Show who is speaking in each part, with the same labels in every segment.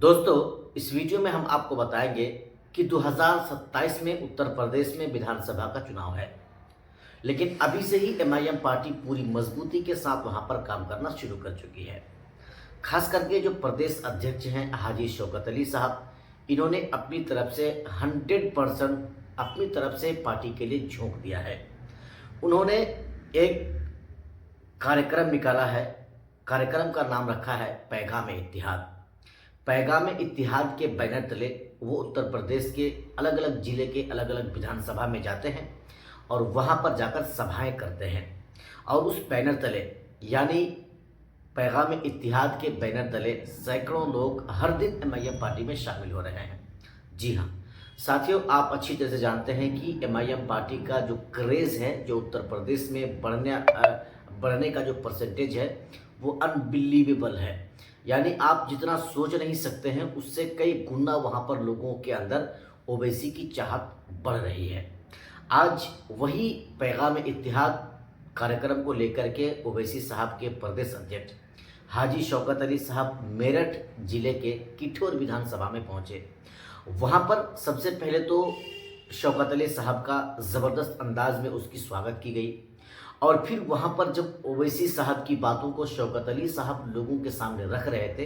Speaker 1: दोस्तों, इस वीडियो में हम आपको बताएंगे कि 2027 में उत्तर प्रदेश में विधानसभा का चुनाव है। लेकिन अभी से ही एमआईएम पार्टी पूरी मजबूती के साथ वहां पर काम करना शुरू कर चुकी है। खास करके जो प्रदेश अध्यक्ष हैं हाजी शौकत अली साहब, इन्होंने अपनी तरफ से 100% अपनी तरफ से पार्टी के लिए झोंक दिया है। उन्होंने एक कार्यक्रम निकाला है। कार्यक्रम का नाम रखा है पैगाम इत्तेहाद। पैगाम इत्तेहाद के बैनर तले वो उत्तर प्रदेश के अलग अलग जिले के अलग अलग विधानसभा में जाते हैं और वहाँ पर जाकर सभाएं करते हैं। और उस बैनर तले यानी पैगाम इत्तेहाद के बैनर तले सैकड़ों लोग हर दिन एमआईएम पार्टी में शामिल हो रहे हैं। जी हाँ साथियों, आप अच्छी तरह से जानते हैं कि एमआईएम पार्टी का जो क्रेज़ है, जो उत्तर प्रदेश में बढ़ने का जो परसेंटेज है वो अनबिलीवेबल है। यानी आप जितना सोच नहीं सकते हैं उससे कई गुना वहाँ पर लोगों के अंदर ओवैसी की चाहत बढ़ रही है। आज वही पैगाम इत्तेहाद कार्यक्रम को लेकर के ओवैसी साहब के प्रदेश अध्यक्ष हाजी शौकत अली साहब मेरठ जिले के किठौर विधानसभा में पहुंचे। वहां पर सबसे पहले तो शौकत अली साहब का ज़बरदस्त अंदाज में उसकी स्वागत की गई और फिर वहां पर जब ओवैसी साहब की बातों को शौकत अली साहब लोगों के सामने रख रहे थे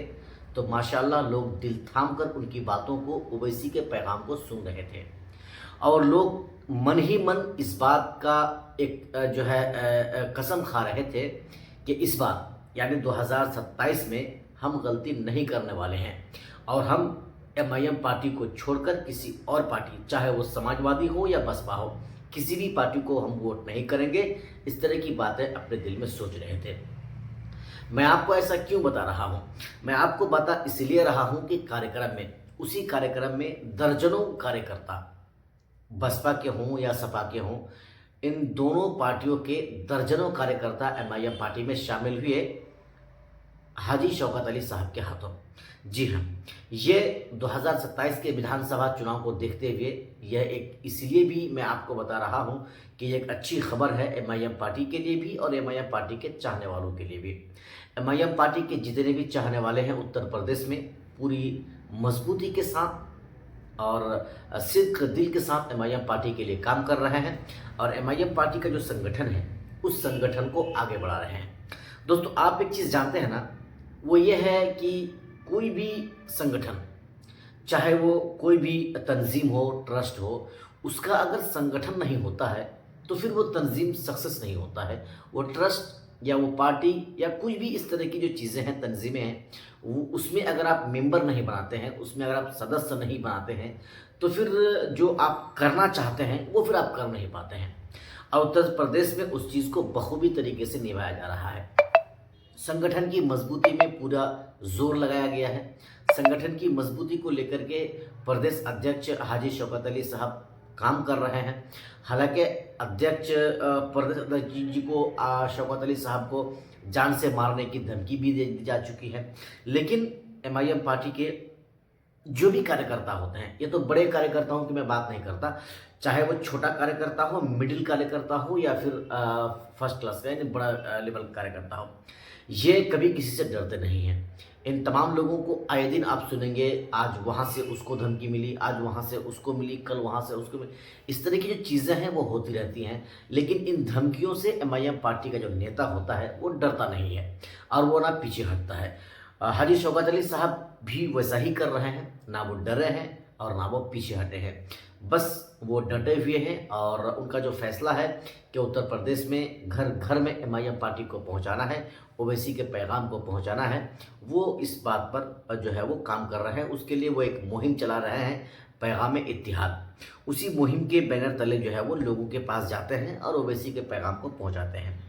Speaker 1: तो माशाल्लाह लोग दिल थाम कर उनकी बातों को, ओवैसी के पैगाम को सुन रहे थे। और लोग मन ही मन इस बात का एक जो है कसम खा रहे थे कि इस बार यानी 2027 में हम गलती नहीं करने वाले हैं और हम एमआईएम पार्टी को छोड़कर किसी और पार्टी, चाहे वो समाजवादी हो या बसपा हो, किसी भी पार्टी को हम वोट नहीं करेंगे। इस तरह की बातें अपने दिल में सोच रहे थे। मैं आपको ऐसा क्यों बता रहा हूं? मैं आपको बता इसलिए रहा हूं कि उसी कार्यक्रम में दर्जनों कार्यकर्ता, बसपा के हों या सपा के हों, इन दोनों पार्टियों के दर्जनों कार्यकर्ता एमआईएम पार्टी में शामिल हुए हाजी शौकत अली साहब के हाथों। जी हाँ, ये 2027 के विधानसभा चुनाव को देखते हुए यह एक इसलिए भी मैं आपको बता रहा हूँ कि ये एक अच्छी खबर है एमआईएम पार्टी के लिए भी और एमआईएम पार्टी के चाहने वालों के लिए भी। एमआईएम पार्टी के जितने भी चाहने वाले हैं उत्तर प्रदेश में पूरी मजबूती के साथ और सिद्ध दिल के साथ एमआईएम पार्टी के लिए काम कर रहे हैं और एमआईएम पार्टी का जो संगठन है उस संगठन को आगे बढ़ा रहे हैं। दोस्तों, आप एक चीज़ जानते हैं ना, वो ये है कि कोई भी संगठन, चाहे वो कोई भी तंजीम हो, ट्रस्ट हो, उसका अगर संगठन नहीं होता है तो फिर वो तंजीम सक्सेस नहीं होता है। वो ट्रस्ट या वो पार्टी या कोई भी इस तरह की जो चीज़ें हैं, तंजीमें हैं, वो उसमें अगर आप मेंबर नहीं बनाते हैं, उसमें अगर आप सदस्य नहीं बनाते हैं तो फिर जो आप करना चाहते हैं वो फिर आप कर नहीं पाते हैं। और उत्तर प्रदेश में उस चीज़ को बखूबी तरीके से निभाया जा रहा है। संगठन की मजबूती में पूरा जोर लगाया गया है। संगठन की मजबूती को लेकर के प्रदेश अध्यक्ष हाजी शौकत अली साहब काम कर रहे हैं। हालांकि अध्यक्ष प्रदेश अध्यक्ष जी को शौकत अली साहब को जान से मारने की धमकी भी दे दी जा चुकी है। लेकिन एमआईएम पार्टी के जो भी कार्यकर्ता होते हैं, ये तो बड़े कार्यकर्ताओं की मैं बात नहीं करता, चाहे वो छोटा कार्यकर्ता हो, मिडिल कार्यकर्ता हो या फिर फर्स्ट क्लास का यानी बड़ा लेवल कार्यकर्ता हो, ये कभी किसी से डरते नहीं हैं। इन तमाम लोगों को आए दिन आप सुनेंगे, आज वहाँ से उसको धमकी मिली, आज वहाँ से उसको मिली, कल वहाँ से उसको मिली। इस तरह की जो चीज़ें हैं वो होती रहती हैं। लेकिन इन धमकियों से एमआईएम पार्टी का जो नेता होता है वो डरता नहीं है और वो ना पीछे हटता है। हाजी शौकत अली साहब भी वैसा ही कर रहे हैं, ना वो डरे हैं और ना वो पीछे हटे हैं। बस वो डटे हुए हैं और उनका जो फैसला है कि उत्तर प्रदेश में घर घर में एमआईएम पार्टी को पहुंचाना है, ओवैसी के पैगाम को पहुंचाना है, वो इस बात पर जो है वो काम कर रहे हैं। उसके लिए वो एक मुहिम चला रहे हैं पैगाम इत्तेहाद। उसी मुहिम के बैनर तले जो है वो लोगों के पास जाते हैं और ओवैसी के पैगाम को पहुँचाते हैं।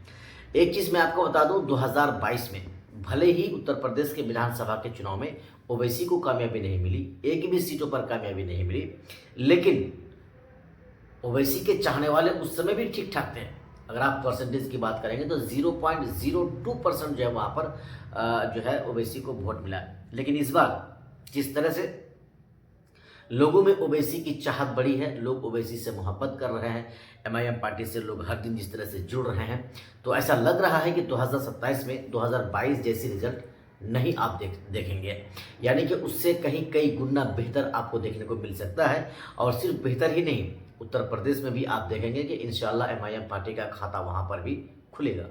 Speaker 1: एक चीज़ मैं आपको बता दूँ, 2022 में भले ही उत्तर प्रदेश के विधानसभा के चुनाव में ओवैसी को कामयाबी नहीं मिली, एक भी सीटों पर कामयाबी नहीं मिली, लेकिन ओवैसी के चाहने वाले उस समय भी ठीक ठाक थे। अगर आप परसेंटेज की बात करेंगे तो 0.02% जो है वहाँ पर जो है ओवैसी को वोट मिला। लेकिन इस बार जिस तरह से लोगों में ओवैसी की चाहत बढ़ी है, लोग ओवैसी से मोहब्बत कर रहे हैं, एमआईएम पार्टी से लोग हर दिन जिस तरह से जुड़ रहे हैं, तो ऐसा लग रहा है कि 2027 में 2022 जैसी रिजल्ट नहीं आप देखेंगे, यानी कि उससे कहीं कई गुना बेहतर आपको देखने को मिल सकता है। और सिर्फ बेहतर ही नहीं, उत्तर प्रदेश में भी आप देखेंगे कि इंशाल्लाह एमआईएम पार्टी का खाता वहाँ पर भी खुलेगा।